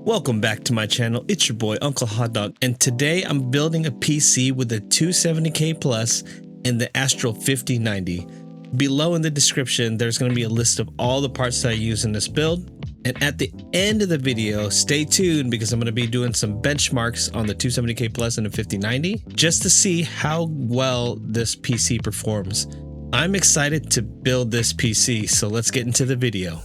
Welcome back to my channel. It's your boy Uncle Hot Dog, and today I'm building a PC with a 270K plus and the Astral 5090. Below in the description there's going to be a list of all the parts that I use in this build, and at the end of the video stay tuned because I'm going to be doing some benchmarks on the 270K plus and the 5090 just to see how well this PC performs. I'm excited to build this PC, so let's get into the video.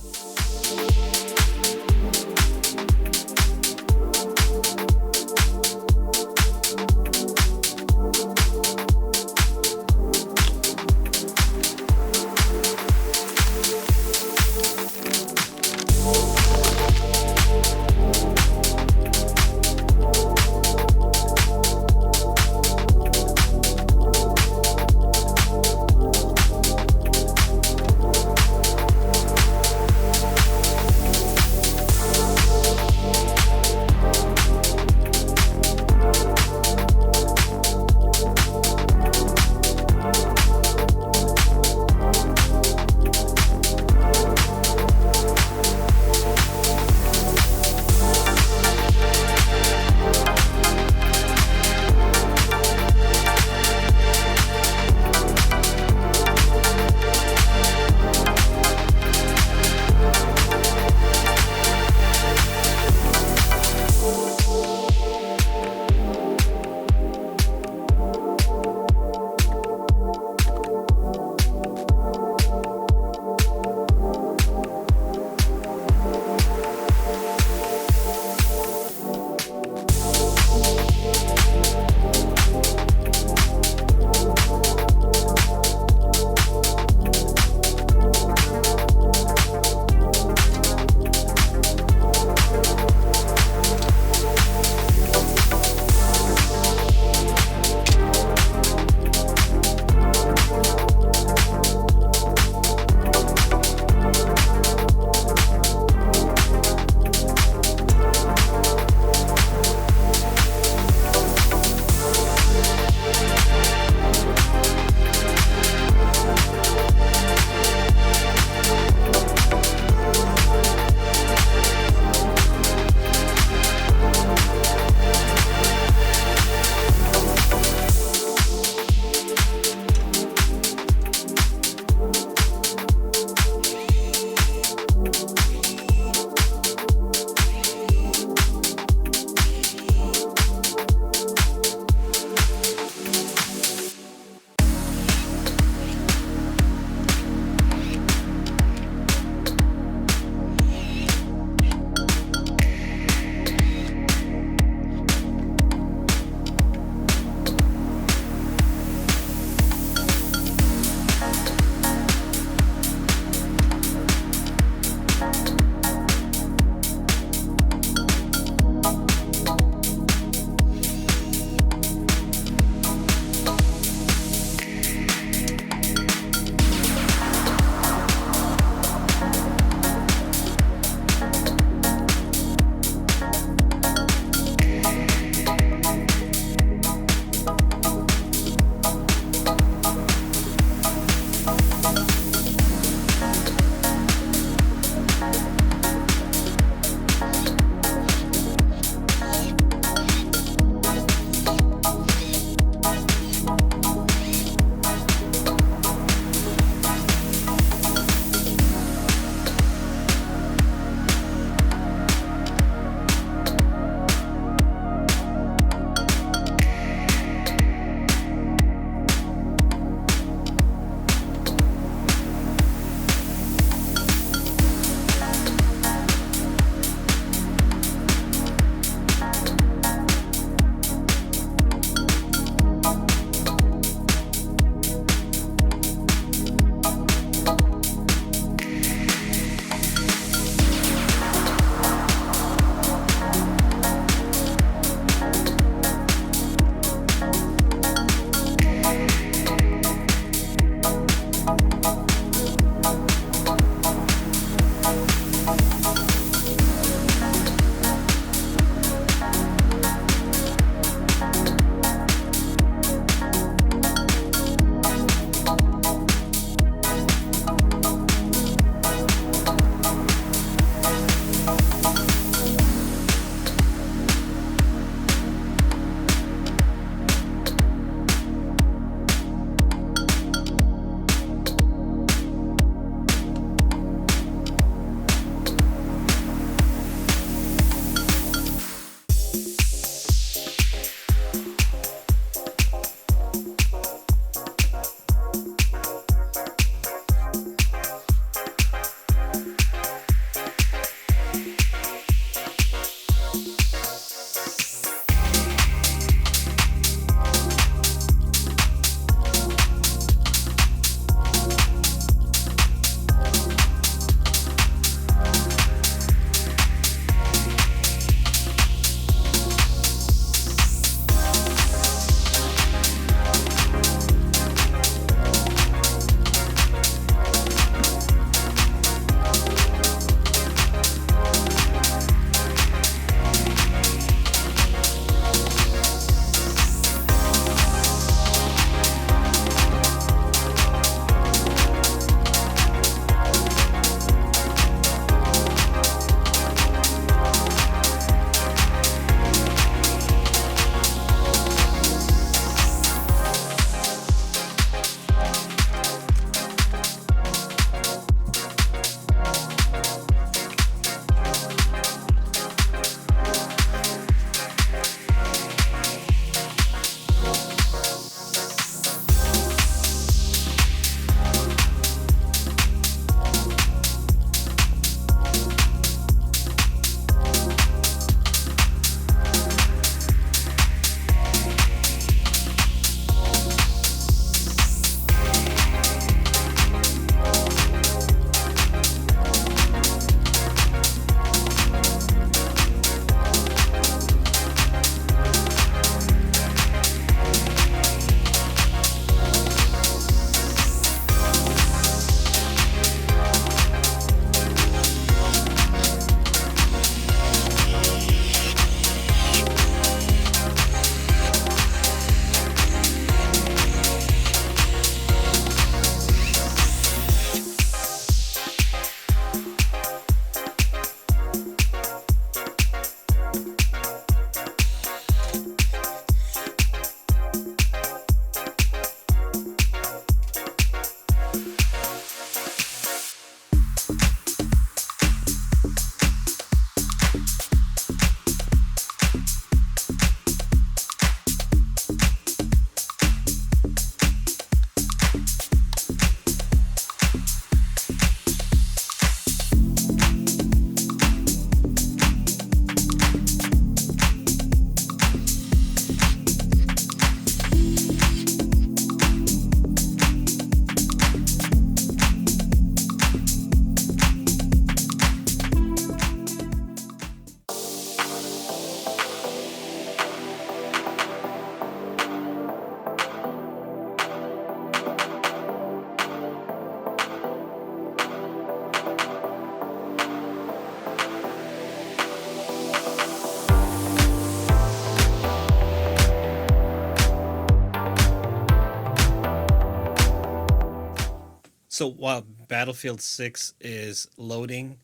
So while Battlefield 6 is loading,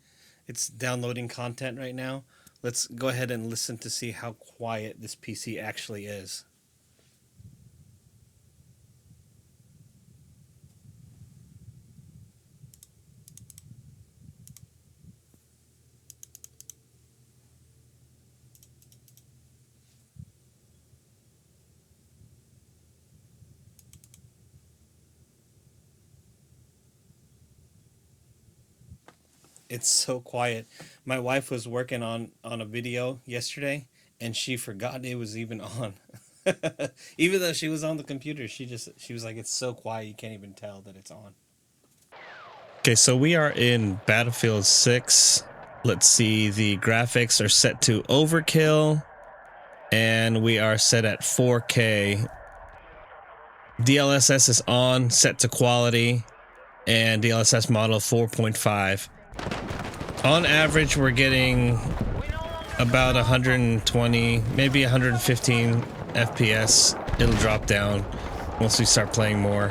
it's downloading content right now. Let's go ahead and listen to see how quiet this PC actually is. It's so quiet. My wife was working on a video yesterday and she forgot it was even on. Even though she was on the computer, she was like, it's so quiet you can't even tell that it's on. Okay, so we are in Battlefield 6. Let's see, the graphics are set to overkill and we are set at 4K. DLSS is on, set to quality, and DLSS model 4.5. On average, we're getting about 120, maybe 115 FPS. It'll drop down once we start playing more.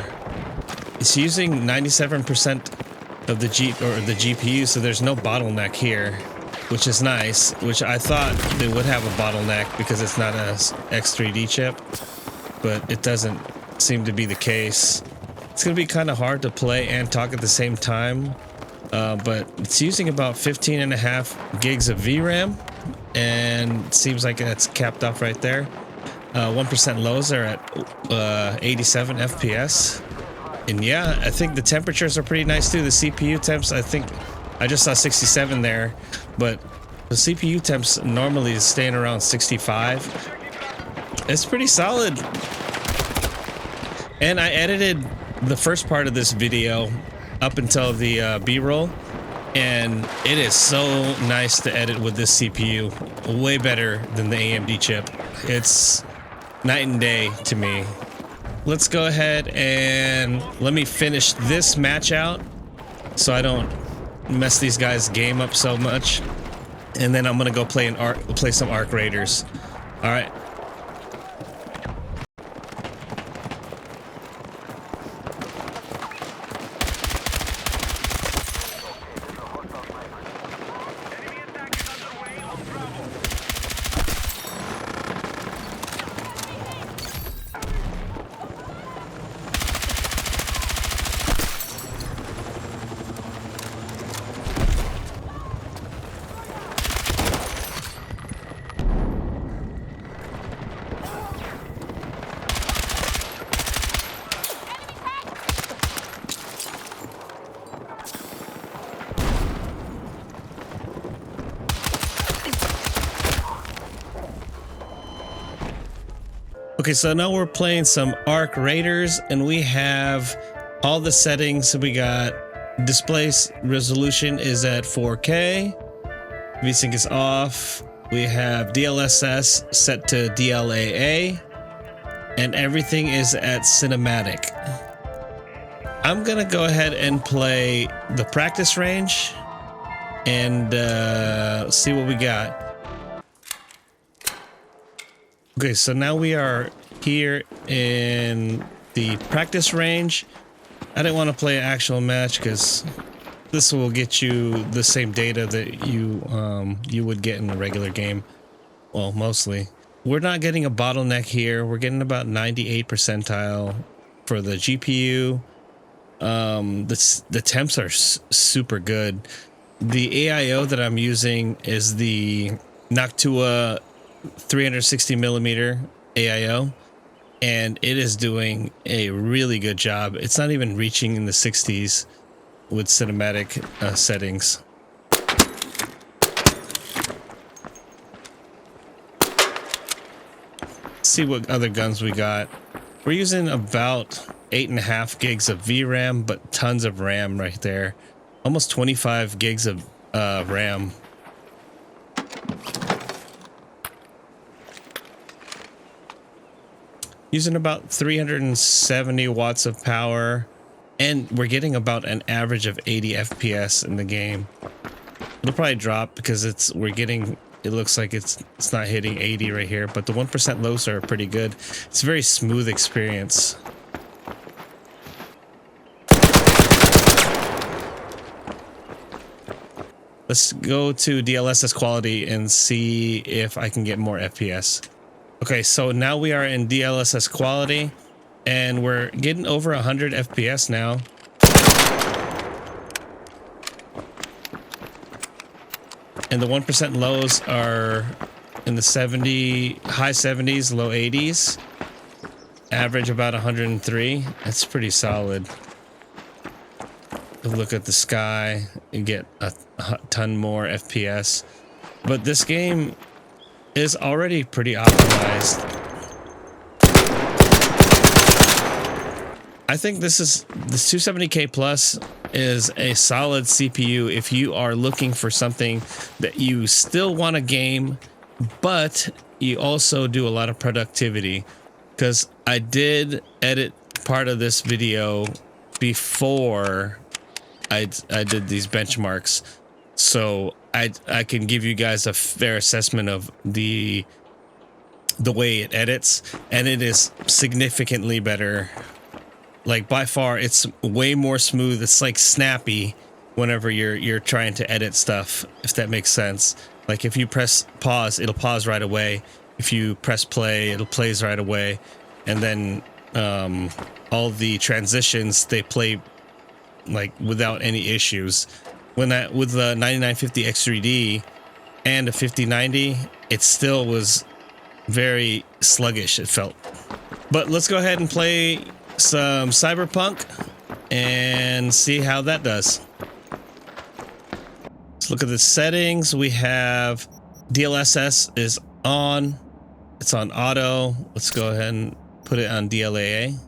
It's using 97% of the GPU, so there's no bottleneck here, which is nice. Which I thought they would have a bottleneck because it's not a X3D chip, but it doesn't seem to be the case. It's gonna be kind of hard to play and talk at the same time. But it's using about 15.5 gigs of VRAM, and it seems like it's capped off right there. 1% lows are at 87 FPS. And yeah, I think the temperatures are pretty nice too. The CPU temps, I think I just saw 67 there, but the CPU temps normally is staying around 65. It's pretty solid. And I edited the first part of this video up until the B-roll, and it is so nice to edit with this CPU. Way better than the AMD chip. It's night and day to me. Let's go ahead and let me finish this match out so I don't mess these guys' game up so much, and then I'm gonna go play some Arc Raiders. All right. Okay, so now we're playing some Arc Raiders, and we have all the settings. We got display resolution is at 4K, VSync is off, we have DLSS set to DLAA, and everything is at cinematic. I'm gonna go ahead and play the practice range and see what we got. Okay, so now we are here in the practice range. I didn't want to play an actual match because this will get you the same data that you would get in a regular game. Well, mostly. We're not getting a bottleneck here. We're getting about 98 percentile for the GPU. The temps are super good. The AIO that I'm using is the Noctua 360 millimeter AIO, and it is doing a really good job. It's not even reaching in the 60s with cinematic settings. Let's see what other guns we got. We're using about 8.5 gigs of VRAM, but tons of RAM right there. Almost 25 gigs of RAM. Using about 370 watts of power, and we're getting about an average of 80 FPS in the game. It'll probably drop because it looks like it's not hitting 80 right here, but the 1% lows are pretty good. It's a very smooth experience. Let's go to DLSS quality and see if I can get more FPS. Okay, so now we are in DLSS quality and we're getting over 100 FPS now. And the 1% lows are in the high 70s, low 80s. Average about 103. That's pretty solid. Look at the sky and get a ton more FPS. But this game is already pretty optimized. I think this 270K Plus is a solid CPU if you are looking for something that you still want to game, but you also do a lot of productivity. Because I did edit part of this video before I did these benchmarks, so I can give you guys a fair assessment of the way it edits, and it is significantly better. Like by far, it's way more smooth. It's like snappy whenever you're trying to edit stuff, if that makes sense. Like if you press pause, it'll pause right away. If you press play, it'll plays right away. And then all the transitions, they play like without any issues. With the 9950 X3D and a 5090, it still was very sluggish, it felt. But let's go ahead and play some Cyberpunk and see how that does. Let's look at the settings. We have DLSS is on. It's on auto. Let's go ahead and put it on DLAA.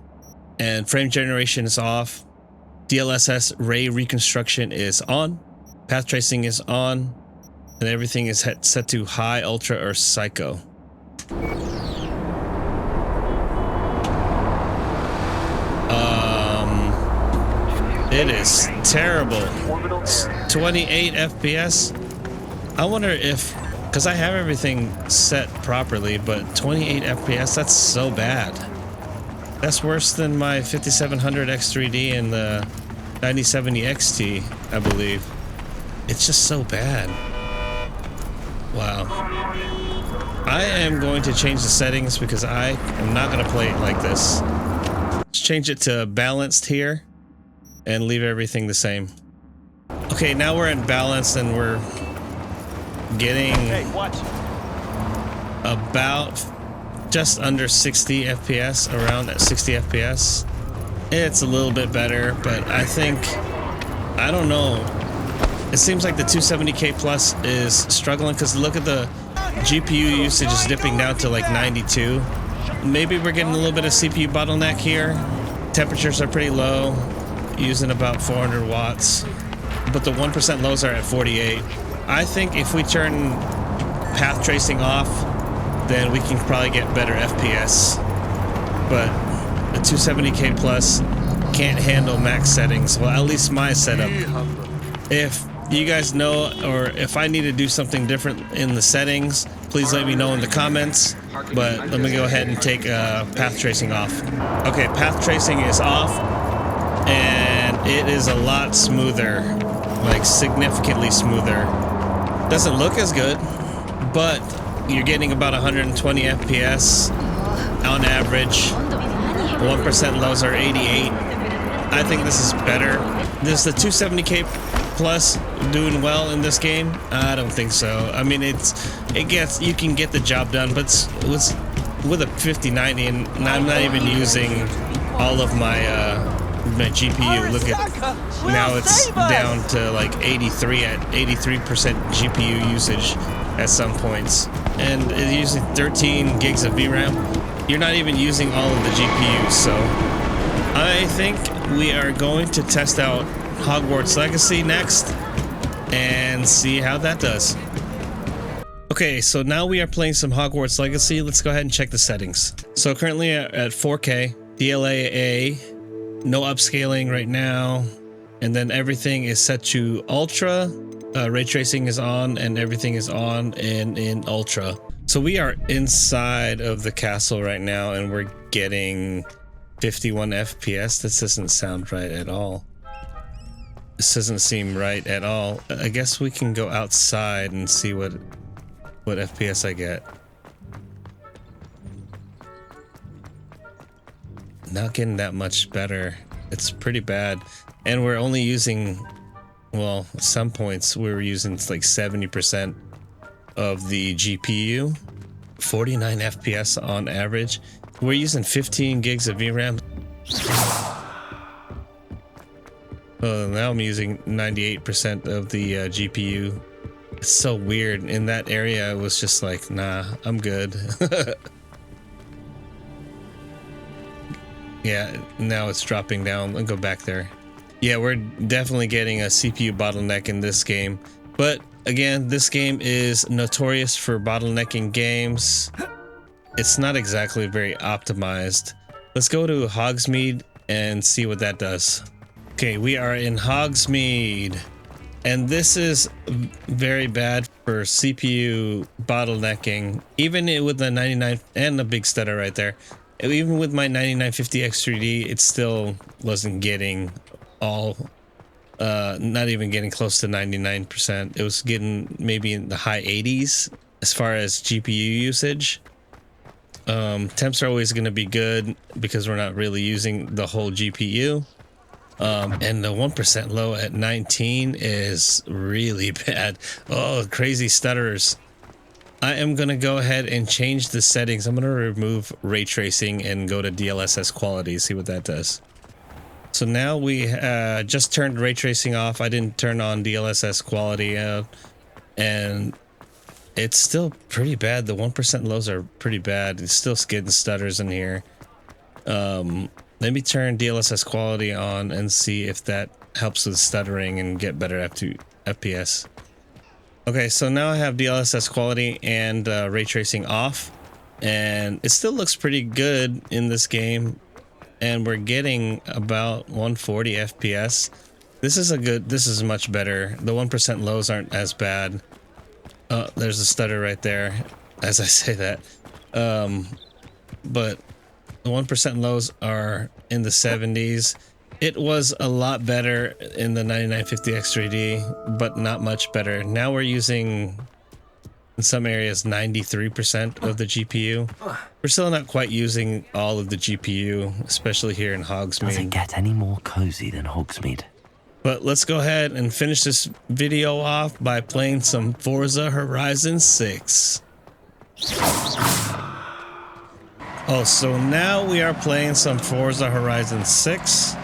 And frame generation is off. DLSS ray reconstruction is on. Path tracing is on. And everything is set to high, ultra, or psycho. It is terrible. It's 28 FPS. I wonder if, because I have everything set properly, but 28 FPS, that's so bad. That's worse than my 5700 X3D and the 9070 XT, I believe. It's just so bad. Wow. I am going to change the settings because I am not going to play it like this. Let's change it to balanced here and leave everything the same. Okay, now we're in balance and we're getting about just under 60 FPS, around at 60 FPS. It's a little bit better, but I think, I don't know. It seems like the 270K Plus is struggling because look at the GPU usage is dipping down to like 92. Maybe we're getting a little bit of CPU bottleneck here. Temperatures are pretty low, using about 400 watts, but the 1% lows are at 48. I think if we turn path tracing off, then we can probably get better FPS. But the 270K Plus can't handle max settings. Well, at least my setup. If you guys know, or if I need to do something different in the settings, please let me know in the comments. But let me go ahead and take path tracing off. Okay, path tracing is off, and it is a lot smoother, like significantly smoother. Doesn't look as good, but you're getting about 120 FPS on average. 1% lows are 88. I think this is better. Is the 270K Plus doing well in this game? I don't think so. I mean, you can get the job done, but with a 5090, and I'm not even using all of my GPU. Look at, now it's down to like 83% GPU usage at some points, and it's using 13 gigs of VRAM. You're not even using all of the GPU. So I think we are going to test out Hogwarts Legacy next and see how that does. Okay, so now we are playing some Hogwarts Legacy. Let's go ahead and check the settings. So currently at 4K, DLAA, no upscaling right now, and then everything is set to ultra. Ray tracing is on, and everything is on and in ultra. So we are inside of the castle right now, and we're getting 51 FPS. This doesn't sound right at all. This doesn't seem right at all. I guess we can go outside and see what FPS I get. Not getting that much better. It's pretty bad. And we're only using, well, at some points we were using like 70% of the GPU. 49 FPS on average. We're using 15 gigs of VRAM. Well, now I'm using 98% of the GPU. It's so weird. In that area, it was just like, nah, I'm good. Yeah, now it's dropping down. Let's go back there. Yeah, we're definitely getting a CPU bottleneck in this game. But again, this game is notorious for bottlenecking games. It's not exactly very optimized. Let's go to Hogsmeade and see what that does. Okay, we are in Hogsmeade. And this is very bad for CPU bottlenecking. Even with the 99 and the big stutter right there. Even with my 9950X3D, it still wasn't getting all, not even getting close to 99%. It was getting maybe in the high 80s as far as GPU usage. Temps are always going to be good because we're not really using the whole GPU. And the 1% low at 19 is really bad. Oh, crazy stutterers. I am going to go ahead and change the settings. I'm going to remove ray tracing and go to DLSS quality, see what that does. So now we just turned ray tracing off. I didn't turn on DLSS quality and it's still pretty bad. The 1% lows are pretty bad. It's still getting stutters in here. Let me turn DLSS quality on and see if that helps with stuttering and get better FPS. Okay, so now I have DLSS quality and ray tracing off, and it still looks pretty good in this game, and we're getting about 140 FPS. This is much better. The 1% lows aren't as bad. There's a stutter right there as I say that. But the 1% lows are in the 70s. It was a lot better in the 9950X3D, but not much better. Now we're using, in some areas, 93% of the GPU. We're still not quite using all of the GPU, especially here in Hogsmeade. Does it get any more cozy than Hogsmeade? But let's go ahead and finish this video off by playing some Forza Horizon 6. Oh, so now we are playing some Forza Horizon 6.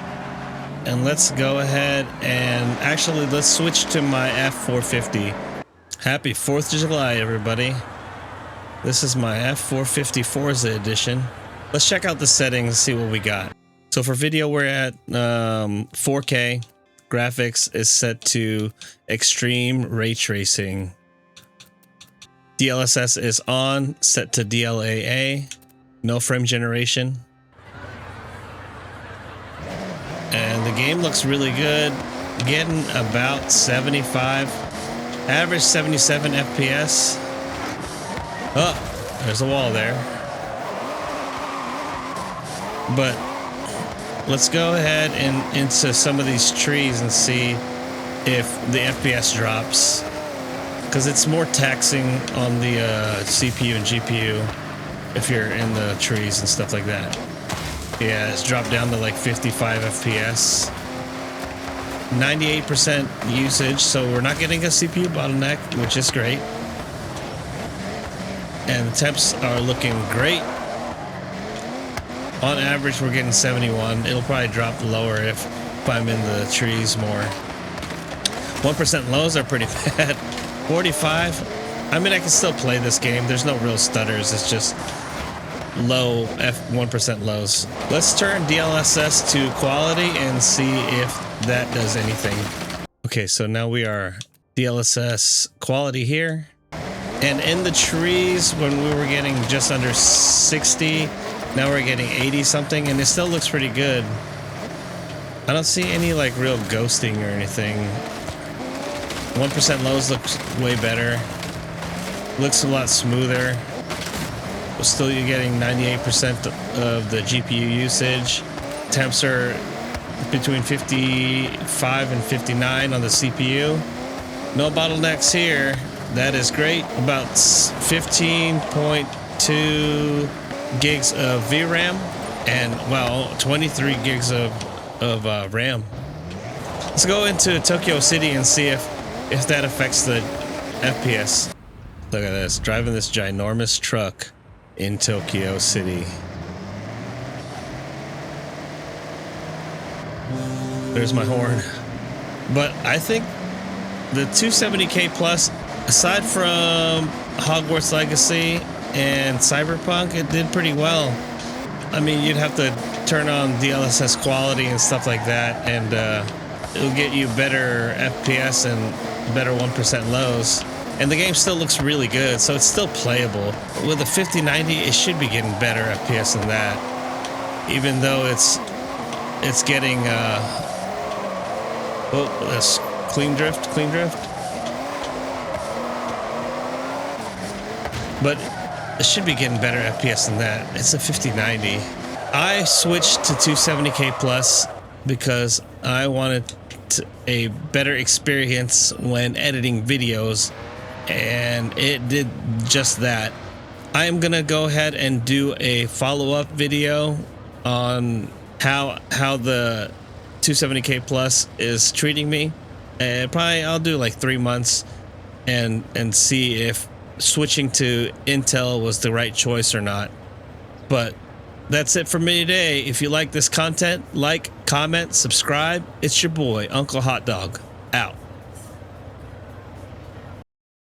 And let's go ahead and actually let's switch to my F450. Happy 4th of July, everybody. This is my F450 Forza edition. Let's check out the settings, see what we got. So for video, we're at 4K. Graphics is set to extreme ray tracing. DLSS is on, set to DLAA. No frame generation. And the game looks really good. Getting about 75. Average 77 FPS. Oh, there's a wall there. But let's go ahead and into some of these trees and see if the FPS drops. Because it's more taxing on the CPU and GPU if you're in the trees and stuff like that. Yeah, it's dropped down to like 55 FPS. 98% usage, so we're not getting a CPU bottleneck, which is great. And the temps are looking great. On average, we're getting 71. It'll probably drop lower if I'm in the trees more. 1% lows are pretty bad. 45. I mean, I can still play this game. There's no real stutters. It's just low 1% lows. Let's turn DLSS to quality and see if that does anything. Okay, so now we are DLSS quality here. And in the trees, when we were getting just under 60, now we're getting 80 something, and it still looks pretty good. I don't see any like real ghosting or anything. 1% lows looks way better. Looks a lot smoother. Still, you're getting 98% of the GPU usage. Temps are between 55 and 59 on the CPU. No bottlenecks here. That is great. About 15.2 gigs of VRAM and, well, 23 gigs of RAM. Let's go into Tokyo City and see if that affects the FPS. Look at this, driving this ginormous truck in Tokyo City. There's my horn. But I think the 270K Plus, aside from Hogwarts Legacy and Cyberpunk, it did pretty well. I mean, you'd have to turn on DLSS quality and stuff like that, and it'll get you better FPS and better 1% lows. And the game still looks really good, so it's still playable. With a 5090, it should be getting better FPS than that. Even though it's getting oh, that's clean drift. But it should be getting better FPS than that. It's a 5090. I switched to 270K Plus because I wanted a better experience when editing videos, and it did just that. I am gonna go ahead and do a follow-up video on how the 270K Plus is treating me, and probably I'll do like 3 months and see if switching to Intel was the right choice or not. But that's it for me today. If you like this content, like, comment, subscribe. It's your boy, Uncle Hot Dog, out.